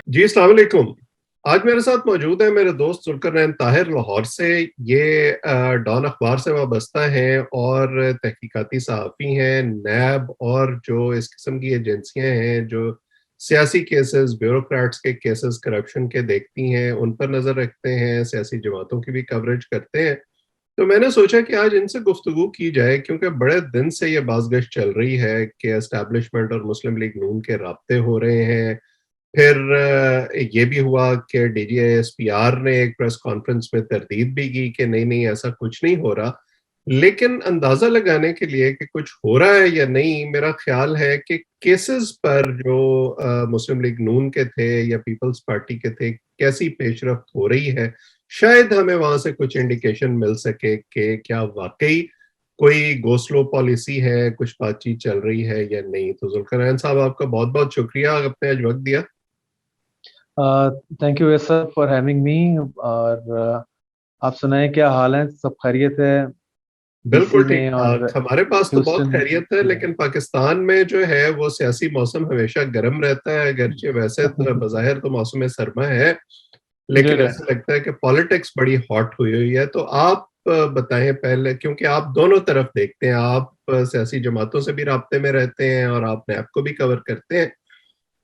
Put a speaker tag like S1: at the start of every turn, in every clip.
S1: जी, अस्सलाम वालेकुम। आज मेरे साथ मौजूद है मेरे दोस्त जुल्करनैन ताहिर लाहौर से। ये डॉन अखबार से वाबस्ता हैं और तहकीकाती सहाफ़ी हैं। नैब और जो इस किस्म की एजेंसियां हैं जो सियासी केसेस, ब्यूरोक्रेट्स के केसेस, करप्शन के देखती हैं, उन पर नज़र रखते हैं, सियासी जमातों की भी कवरेज करते हैं। तो मैंने सोचा कि आज इनसे गुफ्तगू की जाए, क्योंकि बड़े दिन से ये बाज़गश्त चल रही है कि एस्टैब्लिशमेंट और मुस्लिम लीग नून के राब्ते हो रहे हैं। फिर ये भी हुआ कि डीजीएसपीआर ने एक प्रेस कॉन्फ्रेंस में तरदीद भी की कि नहीं नहीं, ऐसा कुछ नहीं हो रहा। लेकिन अंदाजा लगाने के लिए कि कुछ हो रहा है या नहीं, मेरा ख्याल है कि केसेस पर जो मुस्लिम लीग नून के थे या पीपल्स पार्टी के थे, कैसी पेशरफ्त हो रही है, शायद हमें वहां से कुछ इंडिकेशन मिल सके कि क्या वाकई कोई गो स्लो पॉलिसी है, कुछ बातचीत चल रही है या नहीं। तो जुल्करनैन साहब, आपका बहुत बहुत शुक्रिया, आपने आज वक्त दिया।
S2: Thank you sir for having me. और आप सुनाएं, क्या हाल है? सब खैरियत है
S1: बिल्कुल
S2: डीसी
S1: ठीक
S2: में और
S1: ठाक, हमारे पास तो बहुत
S2: ह्यूस्टन में?
S1: खैरियत है,
S2: जी।
S1: लेकिन पाकिस्तान में जो है वो सियासी मौसम हमेशा गर्म रहता है। अगरचे वैसे तो बज़ाहिर तो मौसम सरमा है,
S2: जी
S1: लेकिन
S2: जी।
S1: ऐसा लगता है कि पॉलिटिक्स बड़ी हॉट हुई हुई है। तो आप बताएं पहले, क्योंकि आप दोनों तरफ देखते हैं, आप सियासी जमातों से भी राब्ते में रहते हैं और आप नैब को भी कवर करते हैं।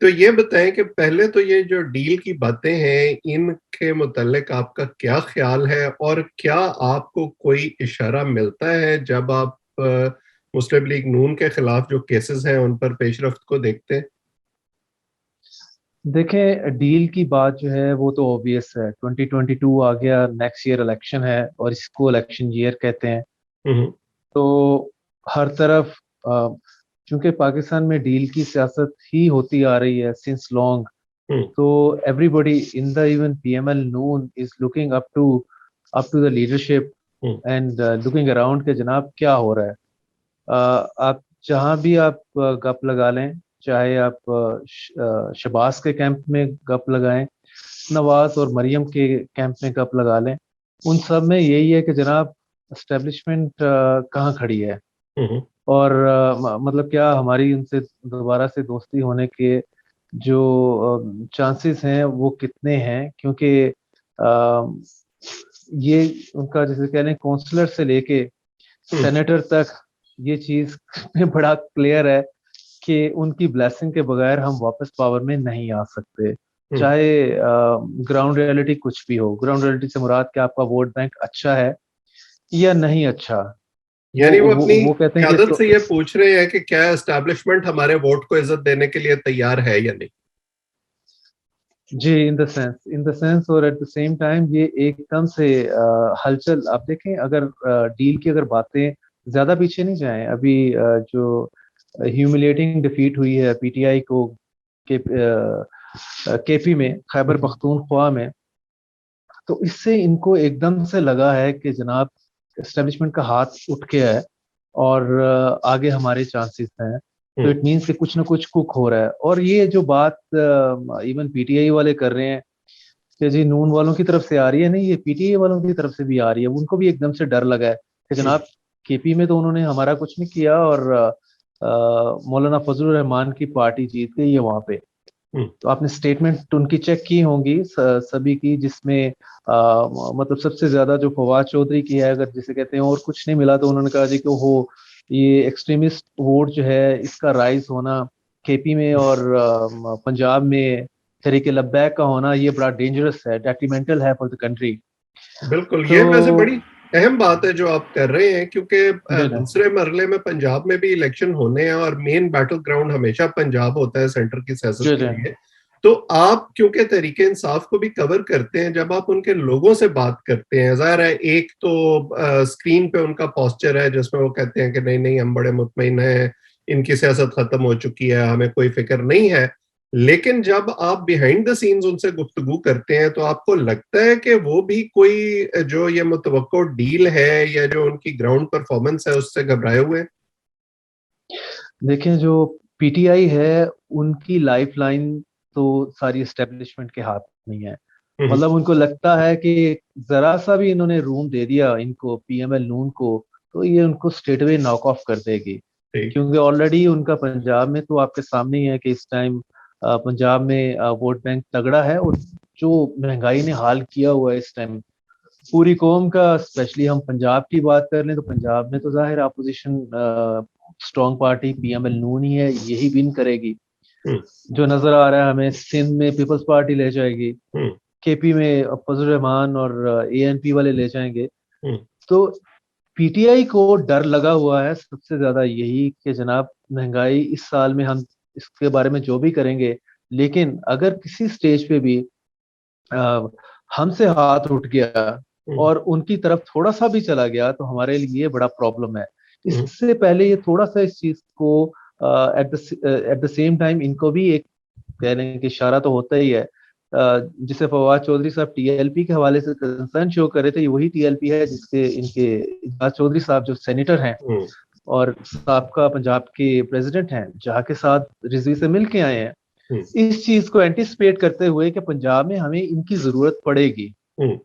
S1: तो ये बताएं कि पहले तो ये जो डील की बातें हैं, इनके मुतल्लिक आपका क्या ख्याल है, और क्या आपको कोई इशारा मिलता है जब आप मुस्लिम लीग नून के खिलाफ जो केसेस हैं उन पर पेशरफ्त को देखते हैं?
S2: देखें, डील की बात जो है वो तो ऑब्वियस है। 2022 आ गया, नेक्स्ट ईयर इलेक्शन है और इसको इलेक्शन ईयर कहते हैं।
S1: हम्म।
S2: तो हर तरफ चूंकि पाकिस्तान में डील की सियासत ही होती आ रही है सिंस लॉन्ग,
S1: हम्म।
S2: तो everybody in the even PML noon is looking up to the leadership
S1: hmm.
S2: and looking around के जनाब क्या हो रहा है। आप जहां भी आप गप लगा लें, चाहे आप शबाज के कैंप में गप लगाएं, नवाज और मरियम के कैंप में गप लगा लें, उन सब में यही है कि जनाब एस्टेब्लिशमेंट कहाँ खड़ी है।
S1: हम्म।
S2: और मतलब क्या हमारी उनसे दोबारा से दोस्ती होने के जो चांसेस हैं वो कितने हैं, क्योंकि ये उनका जैसे कह लें काउंसलर से लेके
S1: हम्म।
S2: सेनेटर तक ये चीज में बड़ा क्लियर है कि उनकी ब्लेसिंग के बगैर हम वापस पावर में नहीं आ सकते।
S1: हम्म।
S2: चाहे ग्राउंड रियलिटी कुछ भी हो, ग्राउंड रियलिटी से मुराद कि आपका वोट बैंक अच्छा है या नहीं अच्छा। वो
S1: यानी वो
S2: वो
S1: अपनी
S2: वो कहते हैं कि
S1: क्यादत
S2: तो
S1: से ये पूछ रहे हैं कि क्या एस्टैब्लिशमेंट हमारे वोट को इज्जत देने के लिए तैयार है या नहीं।
S2: जी, इन द सेंस और एट द सेम टाइम ये एकदम से हलचल। आप देखें, अगर डील की अगर बातें ज्यादा पीछे नहीं जाएं, अभी जो ह्यूमिलेटिंग डिफीट हुई है पीटीआई को के केपी में, खैबर
S1: हम्म।
S2: पख्तूनख्वा में, तो इससे इनको एकदम से लगा है कि जनाब एस्टेब्लिशमेंट का हाथ उठ गया है और आगे हमारे चांसेस हैं। तो
S1: हम्म।
S2: इट मीन्स कि कुछ ना कुछ कुक हो रहा है। और ये जो बात इवन पीटीआई वाले कर रहे हैं कि जी नून वालों की तरफ से आ रही है, नहीं, ये पीटीआई वालों की तरफ से भी आ रही है। उनको भी एकदम से डर लगा है कि
S1: हम्म।
S2: जनाब केपी में तो उन्होंने हमारा कुछ नहीं किया और मौलाना फजलुर रहमान की पार्टी जीत गई है वहां पे।
S1: हम्म।
S2: तो आपने स्टेटमेंट उनकी चेक की होंगी सभी की, जिसमें मतलब सबसे ज्यादा जो फवाद चौधरी की है, अगर जिसे कहते हैं और कुछ नहीं मिला तो उन्होंने कहा जी कि हो ये एक्सट्रीमिस्ट वोट जो है इसका राइज होना केपी में और पंजाब में तहरीक लब्बैक का होना, ये बड़ा डेंजरस है, डेट्रीमेंटल है फॉर द कंट्री।
S1: बिल्कुल,
S2: तो
S1: ये वैसे बड़ी अहम बात है जो आप कर रहे हैं, क्योंकि
S2: जी जी
S1: दूसरे मरले में पंजाब में भी इलेक्शन होने हैं और मेन बैटल ग्राउंड हमेशा पंजाब होता है सेंटर की सियासत
S2: जी
S1: के
S2: जी।
S1: लिए। तो आप क्योंकि तरीके इंसाफ को भी कवर करते हैं, जब आप उनके लोगों से बात करते हैं, जाहिर है एक तो स्क्रीन पे उनका पोस्चर है जिसमें वो कहते हैं कि नहीं नहीं, हम बड़े मुतमईन हैं, इनकी सियासत खत्म हो चुकी है, हमें कोई फिक्र नहीं है। लेकिन जब आप बिहाइंड द सीन्स उनसे गुफ्तगू करते हैं, तो आपको लगता है कि वो भी कोई जो ये मुतवक्को डील है या जो उनकी ग्राउंड परफॉर्मेंस है उससे घबराए हुए हैं?
S2: देखें, जो पीटीआई है उनकी लाइफ लाइन तो सारी एस्टेब्लिशमेंट के हाथ में ही है।
S1: हम्म।
S2: मतलब उनको लगता है कि जरा सा भी इन्होंने रूम दे दिया इनको पीएमएल नून को, तो ये उनको स्ट्रेटअवे नॉक ऑफ कर देगी।
S1: ठीक।
S2: क्योंकि ऑलरेडी उनका पंजाब में तो आपके सामने ही है कि इस टाइम पंजाब में वोट बैंक तगड़ा है, और जो महंगाई ने हाल किया हुआ है इस टाइम पूरी कौम का, स्पेशली हम पंजाब की बात कर लें तो पंजाब में तो जाहिर अपोजिशन स्ट्रॉन्ग पार्टी पीएमएल नून ही है, यही विन करेगी।
S1: हम्म,
S2: जो नजर आ रहा है हमें, सिंध में पीपल्स पार्टी ले जाएगी,
S1: हम्म,
S2: केपी में फजल रहमान और एएनपी वाले ले जाएंगे।
S1: हम्म,
S2: तो पीटीआई को डर लगा हुआ है सबसे ज्यादा यही कि जनाब महंगाई इस साल में हम इसके बारे में जो भी करेंगे, लेकिन अगर किसी स्टेज पे भी अ, हमसे हाथ उठ गया
S1: हम्म,
S2: और उनकी तरफ थोड़ा सा भी चला गया तो हमारे लिए बड़ा प्रॉब्लम है।
S1: हम्म,
S2: इससे पहले ये थोड़ा सा इस चीज को एट द सेम टाइम इनको भी एक कह लें कि इशारा तो होता ही है। जिसे फवाद चौधरी साहब टीएलपी के हवाले से कंसर्न शो कर रहे थे, ये वही टीएलपी है जिसके इनके इजाज चौधरी साहब जो सेनेटर हैं
S1: हम्म,
S2: और साबका पंजाब के प्रेसिडेंट हैं, जहाँ के साथ रिजवी से मिल के आए हैं,
S1: हम्म,
S2: इस चीज को एंटिसिपेट करते हुए कि पंजाब में हमें इनकी जरूरत पड़ेगी।
S1: हम्म,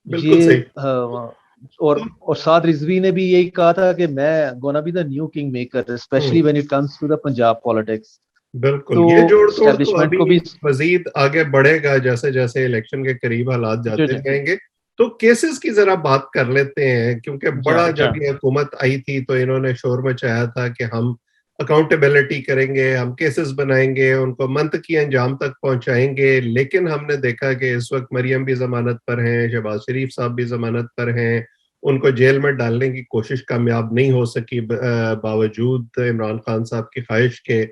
S1: बिल्कुल
S2: ये
S1: सही। तो
S2: और साथ रिजवी ने भी यही कहा था कि मैं gonna be the new king maker, specially
S1: hmm,
S2: when it comes to the Punjab politics.
S1: बिल्कुल,
S2: तो
S1: ये जोड़ तोड़ तो
S2: एस्टेब्लिशमेंट
S1: अभी
S2: को भी
S1: मजीद आगे बढ़ेगा जैसे जैसे इलेक्शन के करीब हालात
S2: जी
S1: जाते
S2: जी
S1: रहेंगे। तो केसेस की जरा बात कर लेते हैं, क्योंकि
S2: जा
S1: बड़ा
S2: जा
S1: जब ये हुकूमत आई थी तो इन्होंने शोर मचाया था कि हम अकाउंटेबिलिटी करेंगे, हम केसेस बनाएंगे, उनको मंतकी अंजाम तक पहुंचाएंगे। लेकिन हमने देखा कि इस वक्त मरियम भी जमानत पर हैं, शहबाज शरीफ साहब भी जमानत पर हैं, उनको जेल में डालने की कोशिश कामयाब नहीं हो सकी बावजूद इमरान खान साहब की ख्वाहिश के।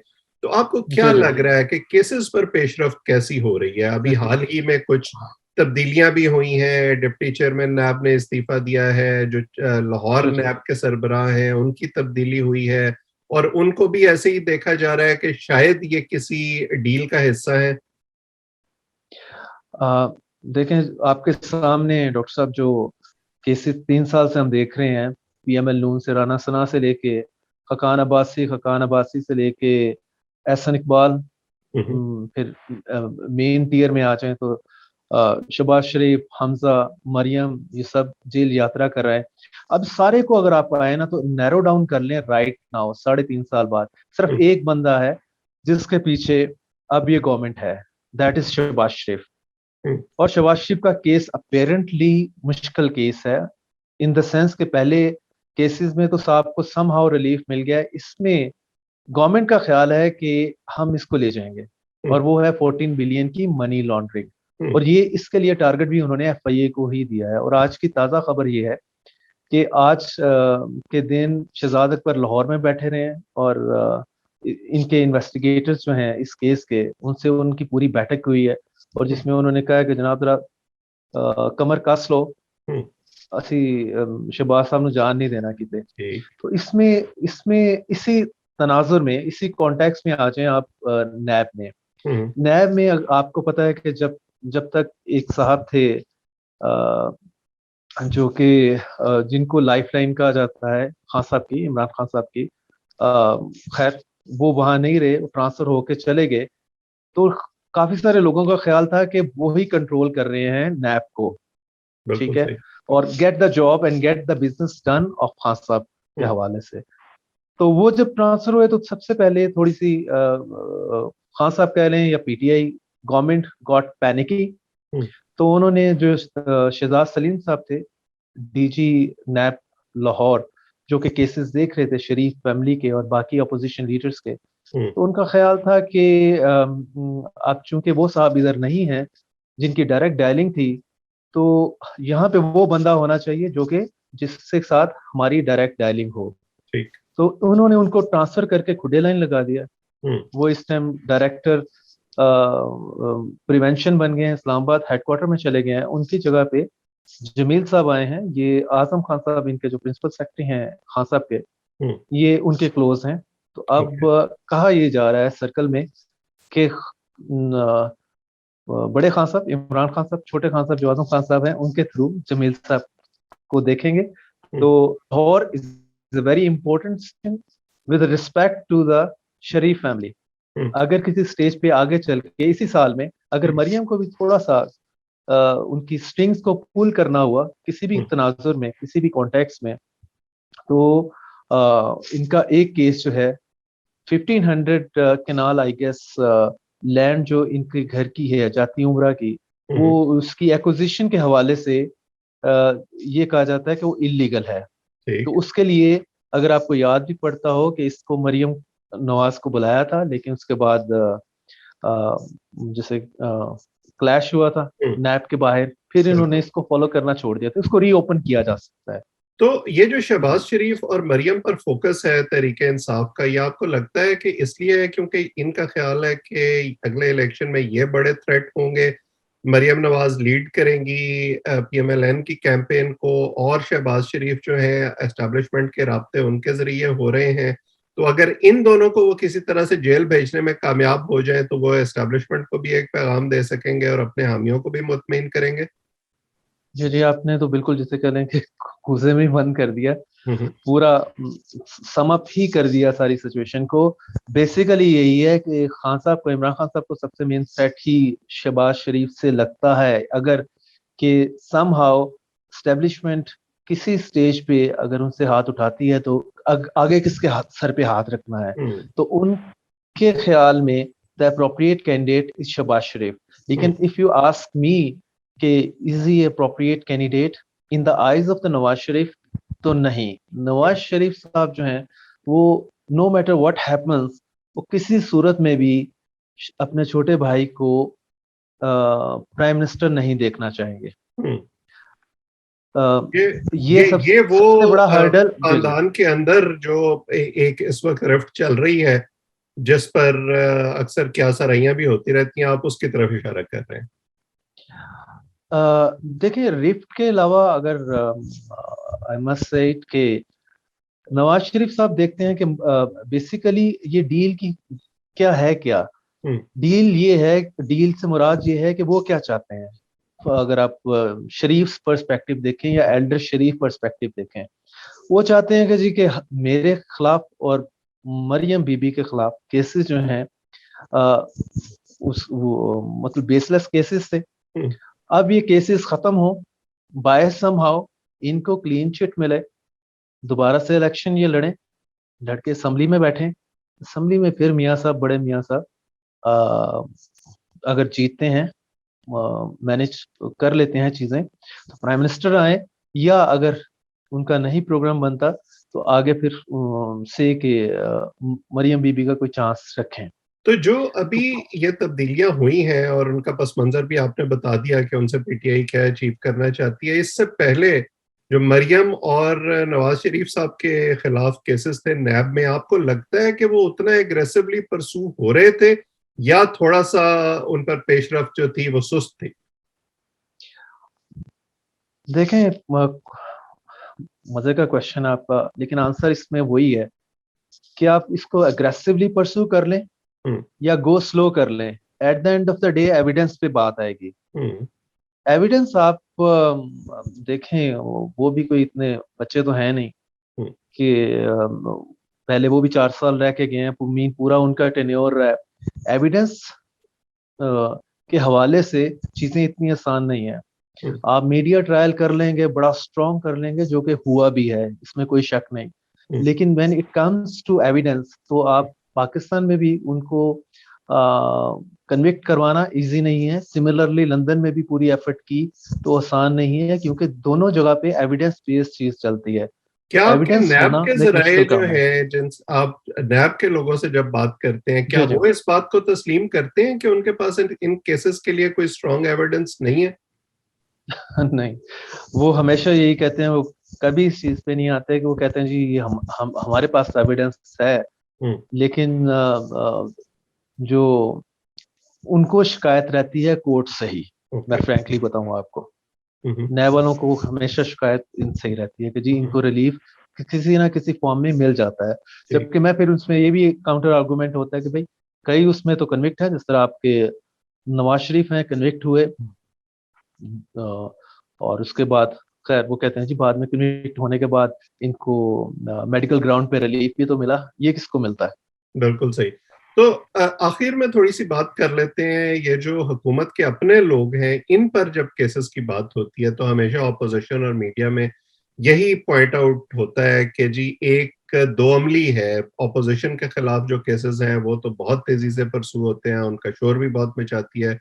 S1: तो आपको क्या
S2: जी जी
S1: लग रहा है कि केसेस पर पेशरफ्त कैसी हो रही है? अभी
S2: बिल्कुल।
S1: हाल ही में कुछ तब्दीलियां भी हुई हैं, डिप्टी चेयरमैन नैब ने इस्तीफा दिया है, जो लाहौर
S2: जी जी
S1: नैब के सरबराह हैं उनकी तब्दीली हुई है, और उनको भी ऐसे ही देखा जा रहा है कि शायद ये किसी डील का हिस्सा है।
S2: आ, देखें, आपके सामने डॉक्टर साहब जो केसेस 3 साल से हम देख रहे हैं, पीएमएल नून से, राना सना से लेके खकान अब्बासी से लेके एहसन इकबाल,
S1: हम्म,
S2: फिर मेन टीयर में आ जाए तो शहबाज शरीफ, हमजा, मरियम, ये सब जेल यात्रा कर रहा है। अब सारे को अगर आप आए ना तो नैरो डाउन कर लें राइट नाउ, 3.5 साल बाद सिर्फ
S1: हम्म,
S2: एक बंदा है जिसके पीछे अब ये गवर्नमेंट है, दैट इज शहबाज शरीफ।
S1: हम्म,
S2: और शहबाज शरीफ का केस अपेरेंटली मुश्किल केस है, इन द सेंस के पहले केसेस में तो साहब को सम हाउ रिलीफ मिल गया है, इसमें गवर्नमेंट का ख्याल है कि हम इसको ले जाएंगे,
S1: हम्म,
S2: और वो है 14 बिलियन की मनी लॉन्ड्रिंग।
S1: हम्म,
S2: और ये इसके लिए टारगेट भी उन्होंने एफआईए को ही दिया है। और आज की ताज़ा खबर ये है कि आज के दिन शहजाद अकबर लाहौर में बैठे रहे हैं, और इनके इन्वेस्टिगेटर्स जो हैं इस केस के, उनसे उनकी पूरी बैठक हुई है, और जिसमें उन्होंने कहा है कि जनाब जरा कमर कस लो,
S1: हम्म,
S2: असी शहबाज साहब ने जान नहीं देना किते।
S1: ठीक।
S2: तो इसमें इसमें इसी तनाजुर में, इसी कॉन्टेक्स्ट में आ जाएं आप नैब में।
S1: हम्म,
S2: नैब में आपको पता है कि जब जब तक एक साहब थे जो कि जिनको लाइफ लाइन कहा जाता है, खान साहब की, इमरान खान साहब की, खैर वो वहां नहीं रहे, वो ट्रांसफर होके चले गए। तो काफी सारे लोगों का ख्याल था कि वो ही कंट्रोल कर रहे हैं नैब को,
S1: बिल्कुल
S2: ठीक है,
S1: सही।
S2: और get the job and get the business done of Khan साहब के
S1: हम्म,
S2: हवाले से। तो वो जब ट्रांसफर हुए तो सबसे पहले थोड़ी सी खान साहब कह लें या पीटीआई गवर्नमेंट गॉट पैनिकी।
S1: हम्म,
S2: तो उन्होंने जो शहजाद सलीम साहब थे, डीजी नैब लाहौर, जो कि केसेस देख रहे थे शरीफ फैमिली के और बाकी अपोजिशन लीडर्स के,
S1: हम्म,
S2: तो उनका ख्याल था कि अब चूंकि वो साहब इधर नहीं है जिनकी डायरेक्ट डायलिंग थी, तो यहाँ पे वो बंदा होना चाहिए जो कि जिसके साथ हमारी डायरेक्ट डायलिंग हो।
S1: ठीक।
S2: तो उन्होंने उनको ट्रांसफर करके खुडे लाइन लगा दिया।
S1: हम्म,
S2: वो इस टाइम डायरेक्टर प्रिवेंशन बन गए हैं, इस्लामाबाद हेडक्वार्टर में चले गए हैं। उनकी जगह पे जमील साहब आए हैं, ये आजम खान साहब इनके जो प्रिंसिपल सेक्रेटरी हैं खान साहब के,
S1: हम्म,
S2: ये उनके क्लोज हैं। तो अब
S1: ओके।
S2: कहा ये जा रहा है सर्कल में कि बड़े खान साहब, इमरान खान साहब, छोटे खान साहब जो आजम खान साहब हैं, उनके थ्रू जमील साहब को देखेंगे।
S1: हम्म,
S2: तो और is a very important with respect to the Sharif family.
S1: Hmm,
S2: अगर किसी स्टेज पे आगे चल के इसी साल में अगर
S1: हम्म,
S2: मरियम को भी थोड़ा सा उनकी स्ट्रिंग्स को पुल करना हुआ किसी भी
S1: हम्म,
S2: तनाजुर में, किसी भी कॉन्टेक्स्ट में, तो इनका एक केस जो है 1500 केनाल आई गेस लैंड जो इनके घर की है जाती उम्रा की, वो उसकी एक्विजिशन के हवाले से ये कहा जाता है कि वो इलीगल है। तो
S1: ठीक।
S2: उसके लिए अगर आपको याद भी पड़ता हो कि इसको मरियम नवाज को बुलाया था, लेकिन उसके बाद जैसे क्लैश हुआ था नैब के बाहर, फिर इन्होंने
S1: बिल्कुल।
S2: इसको फॉलो करना छोड़ दिया, तो इसको रीओपन किया जा सकता है।
S1: तो ये जो शहबाज शरीफ और मरियम पर फोकस है तहरीके इंसाफ का, ये आपको लगता है कि इसलिए है क्योंकि इनका ख्याल है कि अगले इलेक्शन में ये बड़े थ्रेट होंगे, मरियम नवाज लीड करेंगी पीएमएलएन की कैंपेन को, और शहबाज शरीफ जो है एस्टेब्लिशमेंट के राब्ते उनके जरिए हो रहे हैं, तो अगर इन दोनों को वो किसी तरह से जेल भेजने में कामयाब हो जाए तो वो एस्टेब्लिशमेंट को भी एक पैगाम दे सकेंगे और अपने हामियों को भी मुतमईन करेंगे।
S2: जी जी, आपने तो बिल्कुल जिसे कह लें कि कुएं में बंद कर दिया,
S1: हम्म।
S2: पूरा समअप ही कर दिया सारी सिचुएशन को। बेसिकली यही है कि खान साहब को, इमरान खान साहब को सबसे मेन थ्रेट ही शहबाज शरीफ से लगता है, अगर कि समहाउ स्टेब्लिशमेंट किसी स्टेज पे अगर उनसे हाथ उठाती है तो आगे किसके सर पे हाथ रखना है।
S1: हम्म।
S2: तो उनके ख्याल में the appropriate candidate is Shahbaz Sharif. लेकिन इफ यू आस्क मी कि is he appropriate candidate in the eyes of the Nawaz Sharif, तो नहीं। नवाज शरीफ साहब जो हैं वो नो मैटर व्हाट हैपन्स, वो किसी सूरत में भी अपने छोटे भाई को प्राइम मिनिस्टर नहीं देखना चाहेंगे।
S1: हम्म।
S2: अ,
S1: ये
S2: ये
S1: ये वो
S2: सबसे बड़ा हर्डल। जी जी।
S1: खानदान के अंदर जो एक इस वक्त रिफ्ट चल रही है, जिस पर अक्सर क्या सराहियां भी होती रहती हैं, आप उसकी तरफ इशारा कर रहे हैं।
S2: देखिए, रिफ्ट के अलावा अगर आई मस्ट से इट के नवाज शरीफ साहब देखते हैं कि बेसिकली ये डील की क्या है, क्या
S1: हम्म।
S2: डील ये है, डील से मुराद ये है कि वो क्या चाहते हैं। तो अगर आप शरीफ पर्सपेक्टिव देखें या एल्डर शरीफ पर्सपेक्टिव देखें, वो चाहते हैं कि जी के मेरे खिलाफ और मरियम बीबी के खिलाफ केसेस जो हैं अ, उस वो मतलब बेसलेस केसेस थे,
S1: हम्म।
S2: अब ये केसेस खत्म हो, बाय समहाउ इनको क्लीन चिट मिले, दोबारा से इलेक्शन ये लड़ें, लड़के असम्बली में बैठे, असम्बली में फिर मियाँ साहब, बड़े मियाँ साहब अगर जीतते हैं, मैनेज कर लेते हैं चीजें, तो प्राइम मिनिस्टर आए, या अगर उनका नहीं प्रोग्राम बनता तो आगे फिर से कि मरियम बीबी का कोई चांस रखें।
S1: तो जो अभी
S2: तो
S1: ये तब्दीलियां हुई हैं और उनका पस मंजर भी आपने बता दिया कि उनसे पीटीआई क्या अचीव करना चाहती है, इससे पहले जो मरियम और नवाज शरीफ साहब के खिलाफ केसेस थे नैब में, आपको लगता है कि वो उतना एग्रेसिवली परसू हो रहे थे या थोड़ा सा उन पर पेशरफ्त जो थी वो सुस्त थी?
S2: देखें, मजे का क्वेश्चन है आपका, लेकिन आंसर इसमें वही है कि आप इसको अग्रेसिवली परस्यू कर लें
S1: हम्म।
S2: या गो स्लो कर लें, at the end of the day evidence पे बात आएगी।
S1: हम्म।
S2: एविडेंस आप देखें, वो भी कोई इतने बच्चे तो हैं नहीं
S1: हम्म।
S2: कि पहले वो भी 4 साल रह के गए हैं, मीन पूरा उनका टेन्योर रहा है। एविडेंस के हवाले से चीजें इतनी आसान नहीं है।
S1: हम्म।
S2: आप मीडिया ट्रायल कर लेंगे, बड़ा स्ट्रॉन्ग कर लेंगे, जो कि हुआ भी है, इसमें कोई शक नहीं।
S1: हम्म।
S2: लेकिन when it comes to evidence, तो आप पाकिस्तान में भी उनको कन्विक्ट करवाना इजी नहीं है। सिमिलरली लंदन में भी पूरी एफर्ट की तो आसान नहीं है, क्योंकि दोनों जगह पे एविडेंस बेस्ड चीज चलती है। तो
S1: क्या आपके
S2: एविडेंस
S1: नैब
S2: होना
S1: के
S2: एक
S1: जराए
S2: मुश्किल
S1: जो
S2: काम है।
S1: है, जिन आप नैब के लोगों से जब बात करते हैं, क्या
S2: जी जी।
S1: वो इस बात को तस्लीम करते हैं कि उनके पास इन केसेस के लिए कोई स्ट्रॉन्ग एविडेंस नहीं है?
S2: नहीं, वो हमेशा यही कहते हैं, वो कभी इस चीज पे नहीं आते कि वो कहते हैं जी ये हम हमारे पास एविडेंस है।
S1: हम्म।
S2: लेकिन जो उनको शिकायत रहती है कोर्ट से ही। मैं
S1: ओके।
S2: फ्रैंकली बताऊं आपको,
S1: हम्म।
S2: नए वालों को हमेशा शिकायत इनसे ही रहती है कि जी
S1: हम्म।
S2: इनको रिलीफ किसी ना किसी फॉर्म में मिल जाता है।
S1: ठीक।
S2: जबकि मैं फिर उसमें ये भी काउंटर आर्गुमेंट होता है कि भाई कई उसमें तो कन्विक्ट है, जिस तरह आपके नवाज शरीफ हैं, कन्विक्ट हुए, और उसके बाद खैर वो कहते हैं जी बाद में कन्विक्ट होने के बाद इनको मेडिकल ग्राउंड पे रिलीफ भी तो मिला, ये किसको मिलता है।
S1: बिल्कुल सही। तो आखिर में थोड़ी सी बात कर लेते हैं, ये जो हुकूमत के अपने लोग हैं, इन पर जब केसेस की बात होती है तो हमेशा ऑपोजिशन और मीडिया में यही पॉइंट आउट होता है कि जी एक दो अमली है। ऑपोजिशन के खिलाफ जो केसेस हैं वो तो बहुत तेजी से परसू होते हैं, उनका शोर भी बहुत मचाती है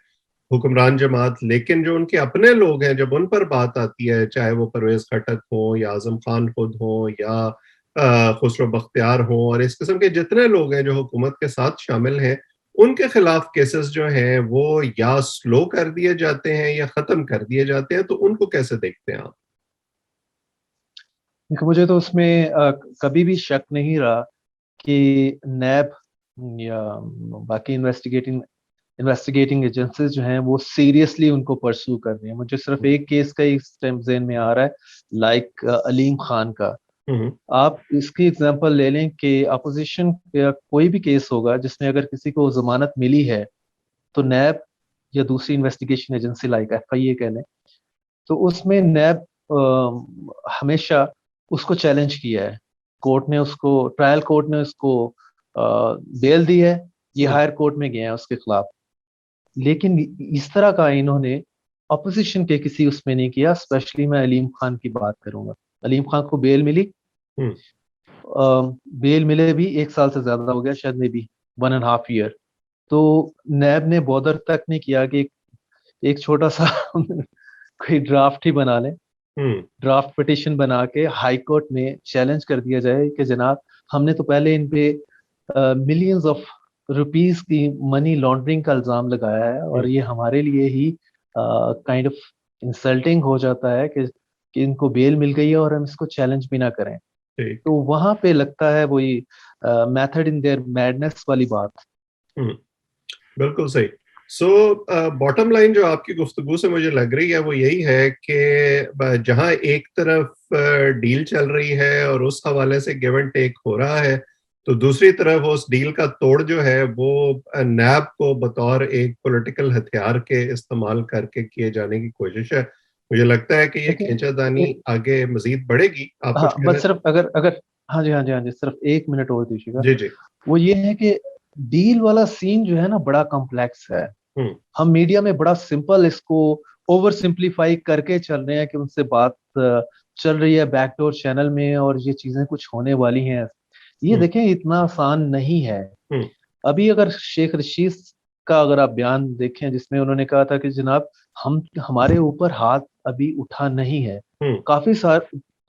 S1: हुक्मरान जमात, लेकिन जो उनके अपने लोग हैं जब उन पर बात आती है, चाहे वो परवेज खटक हो या आजम खान खुद हो या खुसरो बख्तियार हो और इस किस्म के जितने लोग हैं जो हुकूमत के साथ शामिल हैं, उनके खिलाफ केसेस जो हैं वो या स्लो कर दिए जाते हैं या खत्म कर दिए जाते हैं, तो उनको कैसे देखते हैं आप?
S2: देखो, मुझे तो उसमें कभी भी शक नहीं रहा कि नैब या बाकी इन्वेस्टिगेटिंग एजेंसीज जो हैं वो सीरियसली उनको परस्यू कर रही हैं। मुझे सिर्फ एक केस का ही इस टाइम ज़हन में आ रहा है, लाइक अलीम खान का।
S1: हम्म।
S2: आप इसकी एग्जांपल ले लें कि अपोजिशन का कोई भी केस होगा जिसमें अगर किसी को जमानत मिली है, तो नैब या दूसरी इन्वेस्टिगेशन एजेंसी लाइक एफआईए कह लें, तो उसमें नैब हमेशा उसको चैलेंज किया है। कोर्ट ने उसको ट्रायल कोर्ट ने उसको बेल दी है, ये हायर कोर्ट में गया है उसके खिलाफ। लेकिन इस तरह का इन्होंने अपोजिशन के किसी उसमें नहीं किया। स्पेशली मैं अलीम खान की बात करूंगा। अलीम खान को बेल मिली,
S1: हम्म।
S2: बेल मिले भी 1 साल से ज्यादा हो गया, शायद मे बी 1.5 ईयर। तो नैब ने बॉदर तक नहीं किया कि एक छोटा सा कोई ड्राफ्ट ही बना ले,
S1: हम्म।
S2: ड्राफ्ट पिटिशन बना के हाई कोर्ट में चैलेंज कर दिया जाए कि जनाब, हमने तो पहले इन पे मिलियंस ऑफ रुपीस की मनी लॉन्ड्रिंग का इल्जाम लगाया है, और
S1: हम्म।
S2: ये हमारे लिए ही काइंड ऑफ इंसल्टिंग हो जाता है कि इनको बेल मिल गई है और हम इसको चैलेंज भी ना करें।
S1: ठीक।
S2: तो वहां पे लगता है वही मेथड इन देयर मैडनेस वाली बात।
S1: हम्म। बिल्कुल सही। सो बॉटम लाइन जो आपकी गुफ्तगू से मुझे लग रही है वो यही है कि जहां एक तरफ डील चल रही है और उस हवाले से गिव एंड टेक हो रहा है, तो दूसरी तरफ उस डील का तोड़ जो है वो नैब को बतौर एक पॉलिटिकल हथियार के इस्तेमाल करके किए जाने की कोशिश है। मुझे लगता है कि ये
S2: देखिए,
S1: खींचातानी आगे मजीद बढ़ेगी। आप कुछ
S2: हाँ
S1: कहना
S2: बस
S1: चाहें?
S2: सिर्फ अगर अगर हाँ जी, हाँ जी, हाँ जी, सिर्फ 1 मिनट और दीजिएगा।
S1: जी जी।
S2: वो ये है कि डील वाला सीन जो है ना बड़ा कॉम्प्लेक्स है।
S1: हम्म।
S2: हम मीडिया में बड़ा सिंपल इसको ओवर सिंप्लीफाई करके चल रहे हैं कि उनसे बात चल रही है बैकडोर चैनल में और ये चीजें कुछ होने वाली हैं। ये
S1: हम्म।
S2: देखें, इतना आसान नहीं है।
S1: हम्म।
S2: अभी अगर शेख रशीद का अगर आप बयान देखें, जिसमें उन्होंने कहा था कि जनाब, हम हमारे ऊपर हाथ अभी उठा नहीं है।
S1: हम्म।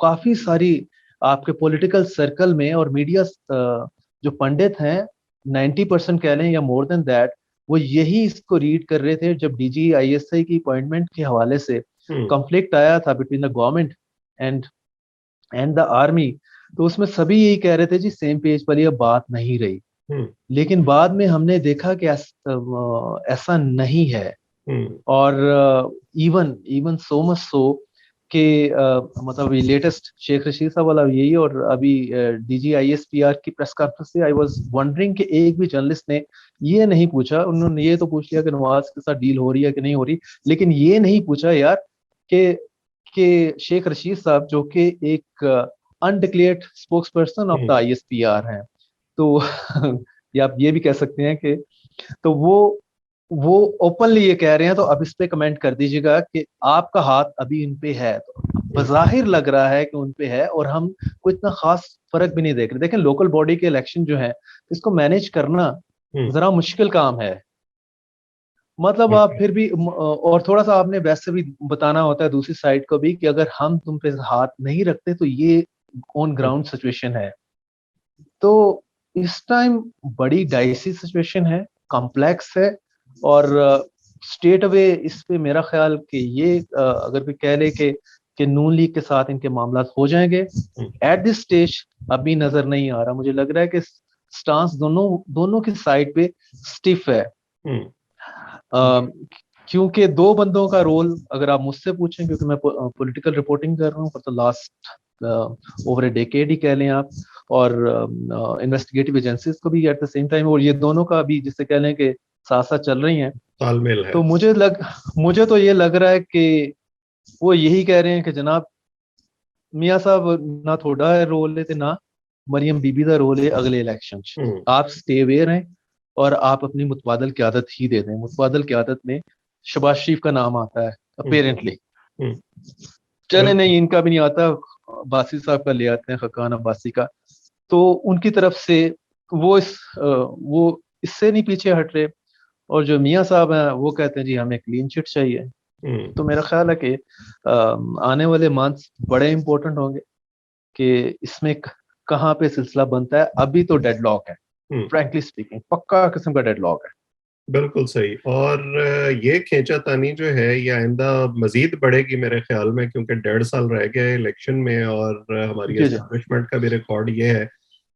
S2: काफी सारी आपके पॉलिटिकल सर्कल में और मीडिया जो पंडित हैं, 90% कह लें या मोर देन दैट, वो यही इसको रीड कर रहे थे जब डीजी आईएसआई की अपॉइंटमेंट के हवाले से
S1: हम्म।
S2: कॉन्फ्लिक्ट आया था between the government and and the army. तो उसमें सभी यही कह रहे थे जी, सेम पेज वाली अब बात नहीं रही।
S1: हम्म।
S2: लेकिन बाद में हमने देखा कि ऐसा नहीं है।
S1: हम्म।
S2: और even even so much so कि मतलब ये लेटेस्ट शेख रशीद साहब वाला यही, और अभी DGISPR की प्रेस कॉन्फ्रेंस से आई वाज वंडरिंग कि एक भी जर्नलिस्ट ने ये नहीं पूछा। उन्होंने ये तो पूछ लिया कि नवाज के साथ डील हो रही है कि नहीं हो रही, लेकिन ये नहीं पूछा यार कि शेख रशीद साहब जो कि एक undeclared spokes person of the
S1: hmm.
S2: ISPR हैं, तो या आप ये भी कह सकते हैं कि, तो वो ओपनली ये कह रहे हैं। तो अब इस पे कमेंट कर दीजिएगा कि आपका हाथ अभी इन पे है। तो बज़ाहिर लग रहा है कि उन पे है, और हम कोई इतना खास फर्क भी नहीं देख रहे। देखें, लोकल बॉडी के इलेक्शन जो है, इसको मैनेज करना
S1: हम्म।
S2: जरा मुश्किल काम है। मतलब आप फिर भी और थोड़ा सा आपने वैसे भी बताना होता है दूसरी साइड को भी कि अगर हम तुम पे हाथ नहीं रखते तो ये ऑन ग्राउंड सिचुएशन है। तो इस टाइम बड़ी डाइसी सिचुएशन है, कॉम्प्लेक्स है। और स्टेट अवे इस पे मेरा ख्याल कि ये अगर भी कह ले कि नून लीग के साथ इनके मामला हो जाएंगे,
S1: हम्म।
S2: एट दिस स्टेज अभी नजर नहीं आ रहा। मुझे लग रहा है कि स्टांस दोनों दोनों की साइड पे स्टिफ है।
S1: हम्म।
S2: अ, क्योंकि दो बंदों का रोल अगर आप मुझसे पूछें, क्योंकि मैं पॉलिटिकल रिपोर्टिंग कर रहा हूँ for the last over a decade ही कह लें आप, और इन्वेस्टिगेटिव एजेंसीज को भी एट द सेम टाइम, और ये दोनों का भी जिससे कह लें कि साथ साथ चल रही हैं।
S1: तालमेल है।
S2: तो मुझे तो ये लग रहा है कि वो यही कह रहे हैं कि जनाब, मियाँ साहब ना थोड़ा रोल है, ना मरियम बीबी का रोल है अगले इलेक्शन।
S1: हम्म।
S2: आप स्टे अवेयर हैं और आप अपनी मुतबादल क़यादत ही दे दें। मुतबादल क़यादत में शबाज शरीफ का नाम आता है
S1: हम्म।
S2: अपेरेंटली।
S1: हम्म।
S2: चले
S1: बिल्कुल।
S2: नहीं, इनका भी नहीं आता, बासी साहब का ले आते हैं, खकान अब्बासी का। तो उनकी तरफ से वो इससे नहीं पीछे हट रहे। और जो मियाँ साहब हैं वो कहते हैं जी हमें क्लीन चिट चाहिए। तो मेरा ख्याल है कि आने वाले मंथ्स बड़े इंपॉर्टेंट होंगे कि इसमें कहाँ पे सिलसिला बनता है। अभी तो डेडलॉक है, फ्रैंकली स्पीकिंग, पक्का किस्म का डेडलॉक है।
S1: बिल्कुल सही। और ये खींचातानी जो है ये आइंदा मजीद बढ़ेगी मेरे ख्याल में, क्योंकि 1.5 साल रह गए इलेक्शन में, और हमारी
S2: जी जी
S1: एस्टेब्लिशमेंट का भी रिकॉर्ड ये है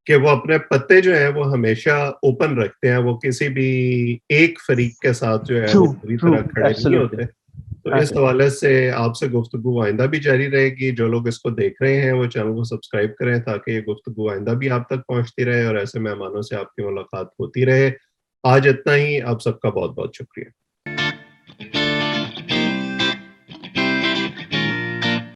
S1: कि वो अपने पत्ते जो है वो हमेशा ओपन रखते हैं, वो किसी भी एक फरीक के साथ जो है
S2: ट्रू
S1: वो पूरी
S2: ट्रू
S1: तरह खड़े नहीं
S2: एब्सोल्युटली
S1: होते। तो इस हवाले से आपसे गुफ्तगू आइंदा भी जारी रहेगी। जो लोग इसको देख रहे हैं वो चैनल को सब्सक्राइब करें ताकि ये गुफ्तगू आइंदा भी आप तक पहुंचती रहे और ऐसे मेहमानों से आपकी मुलाकात होती रहे। आज इतना ही। आप सबका बहुत बहुत शुक्रिया।